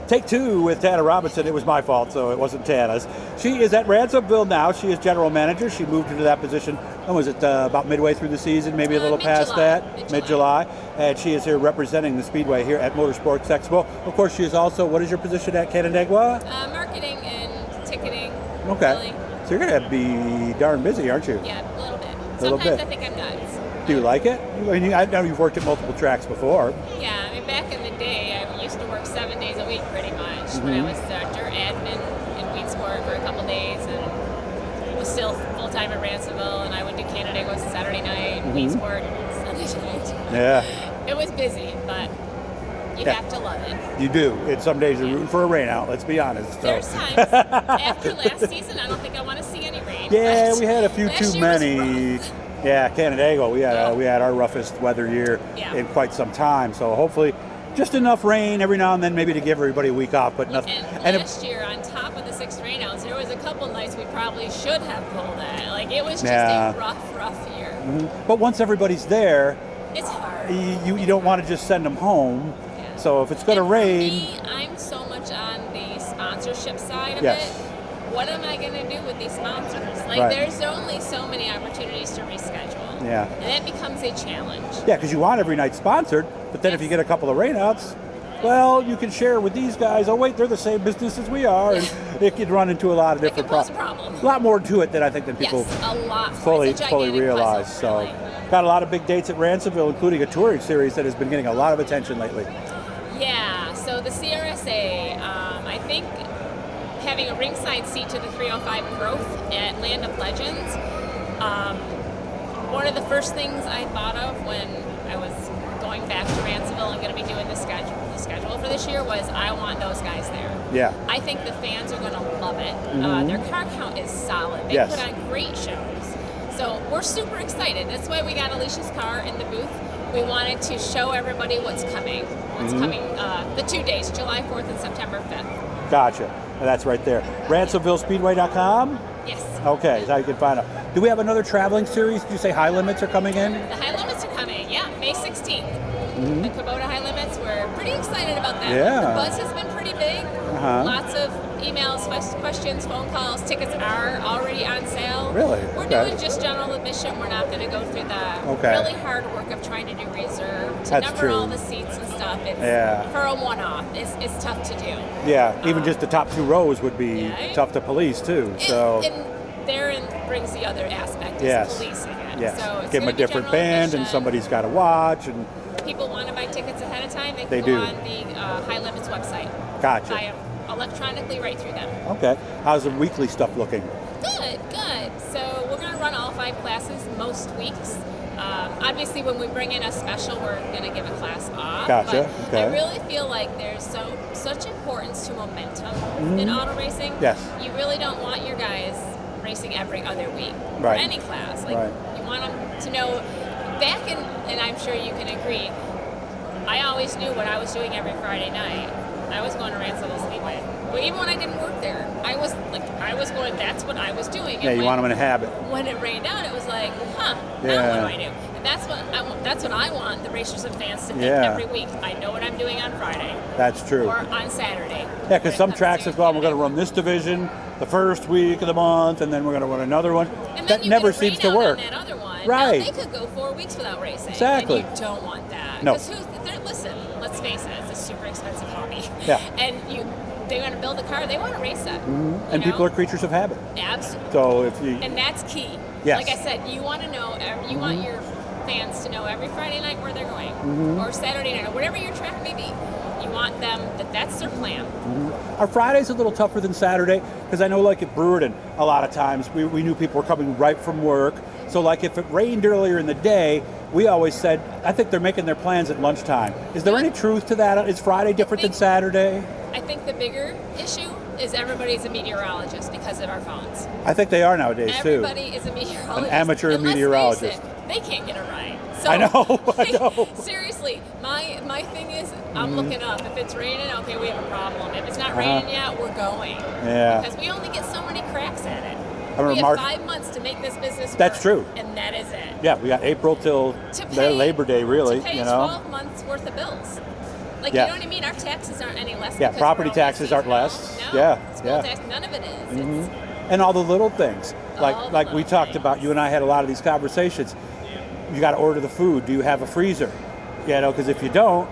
Take two with Tana Robinson. It was my fault, so it wasn't Tana's. She is at Ransomville now. She is general manager. She moved into that position, when was it, about midway through the season, maybe a little past that? Mid-July. And she is here representing the Speedway here at Motorsports Expo. Of course, she is also, what is your position at Canandaigua? Marketing and ticketing. Okay. Really. So you're going to be darn busy, aren't you? Yeah, a little bit. Little Sometimes bit. I think I'm nuts. Do you like it? I mean, I know you've worked at multiple tracks before. Yeah, I mean, back in the day, I used to work 7 days a week pretty much. When I was dirt admin in Weed Sport for a couple days and was still full-time at Ransomville, and I would do Canandaigua Saturday night, Weed Sport Sunday night. Yeah. It was busy, but you have to love it. You do. And some days you're rooting for a rain out, let's be honest. So. There's times. After last season, I don't think I want to see any rain. Yeah, we had a few too many. Was rough. Yeah, Canandaigua, we had our roughest weather year in quite some time. So hopefully, just enough rain every now and then, maybe to give everybody a week off, but nothing. And last year, on top of the 6 rainouts, there was a couple nights we probably should have pulled at. Like, it was just a rough year. But once everybody's there, it's hard. You don't want to just send them home. Yeah. So if it's going to rain, for me, I'm so much on the sponsorship side of it. What am I going to do with these sponsors? Like, there's only so many opportunities to reschedule. Yeah. And that becomes a challenge. Yeah, because you want every night sponsored, but then if you get a couple of rainouts, well, you can share with these guys. Oh, wait, they're the same business as we are. And it could run into a lot of different problems. A lot more to it than I think than people fully realize. So, got a lot of big dates at Ransomville, including a touring series that has been getting a lot of attention lately. Yeah, so the CRSA, I think having a ringside seat to the 305 Growth at Land of Legends, one of the first things I thought of when I was going back to Ransomville and going to be doing the schedule for this year was I want those guys there. Yeah. I think the fans are going to love it. Their car count is solid. They put on great shows. So we're super excited. That's why we got Alicia's car in the booth. We wanted to show everybody what's coming. The 2 days, July 4th and September 5th. Gotcha. That's right there. RansomvilleSpeedway.com? Yes. Okay, so you can find out. Do we have another traveling series? Did you say High Limits are coming in? The High Limits are coming, May 16th. The Kubota High Limits, we're pretty excited about that. Yeah. The buzz has been pretty big. Lots of emails, questions, phone calls. Tickets are already on sale. Really? We're doing just general admission. We're not going to go through the really hard work of trying to do reserve, to number all the seats and stuff. It's, for a one-off, it's tough to do. Yeah, even just the top 2 rows would be tough to police too. And therein brings the other aspect, is policing it. Yes. So give them a different band, and somebody's got to watch. And people want to buy tickets ahead of time, they can go on the High Limits website. Gotcha. Buy them electronically right through them. Okay. How's the weekly stuff looking? Good. So we're going to run all 5 classes most weeks. Obviously, when we bring in a special, we're going to give a class off. Gotcha. But I really feel like there's such importance to momentum in auto racing. Yes. You really don't want your guys racing every other week for any class. You want them to know back in, and I'm sure you can agree, I always knew what I was doing every Friday night. I was going to Ransomville Speedway. But even when I didn't work there, I was going, that's what I was doing. Yeah, you want them in a habit. When it rained out, it was like, now what do I do? And that's what I want the racers and fans to think every week. I know what I'm doing on Friday. That's true. Or on Saturday. Yeah, because some tracks as well, we're going to run this division the first week of the month, and then we're going to run another one. And that never seems to work. On that other one. Right. Now, they could go 4 weeks without racing. Exactly. And you don't want that. No. Listen, let's face it, it's a super expensive hobby. Yeah. And they want to build a car, they want to race it. And people are creatures of habit. Absolutely. So and that's key. Yes. Like I said, you want to know, you want your fans to know every Friday night where they're going, or Saturday night, or whatever your track may be. You want them that's their plan. Our Friday's a little tougher than Saturday because I know, like at Brewerton, a lot of times we knew people were coming right from work. So, like if it rained earlier in the day, we always said, I think they're making their plans at lunchtime. Is there any truth to that? Is Friday different than Saturday? I think the bigger issue is everybody's a meteorologist because of our phones. I think they are nowadays, Everybody is a meteorologist. An amateur meteorologist. They can't get it right. So, I know. Seriously, my thing is, I'm looking up. If it's raining, okay, we have a problem. If it's not raining yet, we're going. Yeah. Because we only get so many cracks at it. We have 5 months to make this business work. That's true. And that is it. Yeah, we got April till Labor Day, really. To pay 12 months worth of bills. Like, Yeah. you know what I mean? Our taxes aren't any less. Yeah, because property we're taxes aren't overseas less. now. No, Yeah, school yeah. tax, none of it is. Mhm. And all the little things, All the like we little talked things. about. You and I had a lot of these conversations. You got to order the food. Do you have a freezer? You know, because if you don't,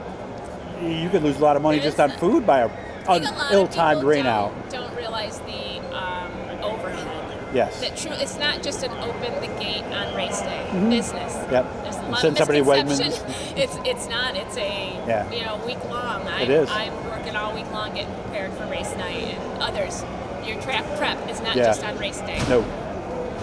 you could lose a lot of money just on food by I an think a lot ill-timed of people rain out. don't realize the overhead. Yes. That it's not just an open the gate on race day business. Yep. There's a And lot send of somebody to misconception. Wegmans. It's not. It's a week long. It is. I'm working all week long getting prepared for race night, and others. Your track prep is not Yeah. just on race day. No.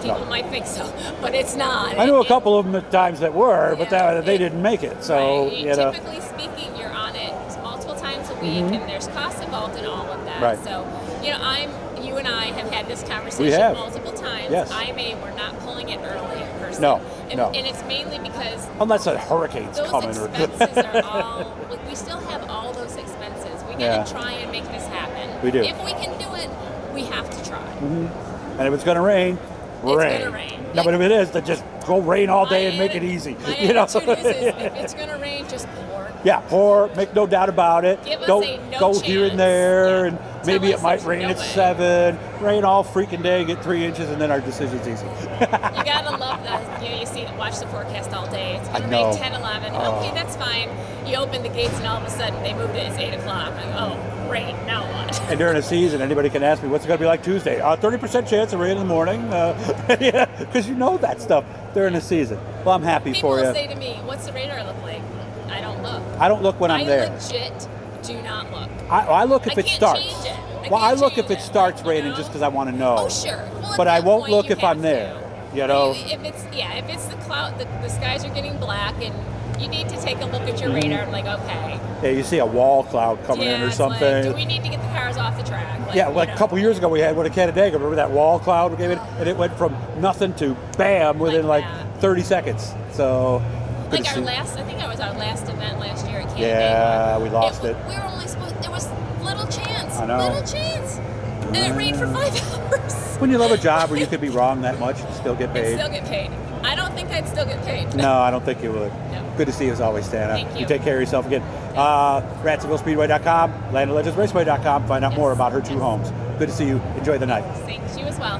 People might think so, but it's not. I knew a couple of them at times that were, but they it- didn't make it. So, right. you know. Typically speaking, you're on it multiple times a week, and there's costs involved in all of that. Right. So, you and I have had this conversation We have. multiple times. Yes. We're not pulling it early, per se. No, and, no. And it's mainly because Unless a hurricane's those coming. expenses are all. Like, we still have all those expenses. We Yeah. gotta try and make this happen. We do. If we can do it, we have to try. And if it's going to rain, It's rain. gonna rain. No, but if it is, then just go rain all day and My make it easy. My You know? attitude is if it's gonna rain, just pour. Yeah, pour, make no doubt about it. Give us Go, a no go here and chance. there, Yeah. and Tell maybe us it might there's rain no at way. 7, rain all freaking day, get 3 inches, and then our decision's easy. You gotta love that. You watch the forecast all day. It's gonna I know. rain 10, 11. Okay, that's fine. You open the gates and all of a sudden they moved it. It's 8 o'clock. Like, oh, rain. Now what? And during the season, anybody can ask me, what's it going to be like Tuesday? 30% chance of rain in the morning. Yeah, because you know that stuff during the season. Well, I'm happy People for you. will say to me, "What's the radar look like?" I don't look. I don't look when I'm there. legit do not look. I look if I it can't starts. change it. Well, I can't look if change it starts you raining know? just because I want to know. Oh, sure. Well, But at I that won't point, look you if I'm have there. to. You know? If it's the cloud, the skies are getting black, and you need to take a look at your radar and like, okay. Yeah, you see a wall cloud coming in or it's something. Like, do we need to get the cars off the track? Like, Yeah, like you a know. couple years ago we had one at Canandaigua. Remember that wall cloud we gave it? And it went from nothing to bam within Like like that. 30 seconds. So, good Like to see. I think it was our last event last year at Canandaigua. Yeah, we lost it. We were only supposed, there was little chance. I know. Little chance. And it rained for 5 hours. When you love a job where you could be wrong that much and still get And paid. still get paid. I don't think I'd still get paid. No, I don't think you would. No. Good to see you as always, Tana. Thank you. take care of yourself again. Ransomvillespeedway.com, landoflegendsraceway.com. Find out more about her 2 homes. Good to see you. Enjoy the night. Thanks. You as well.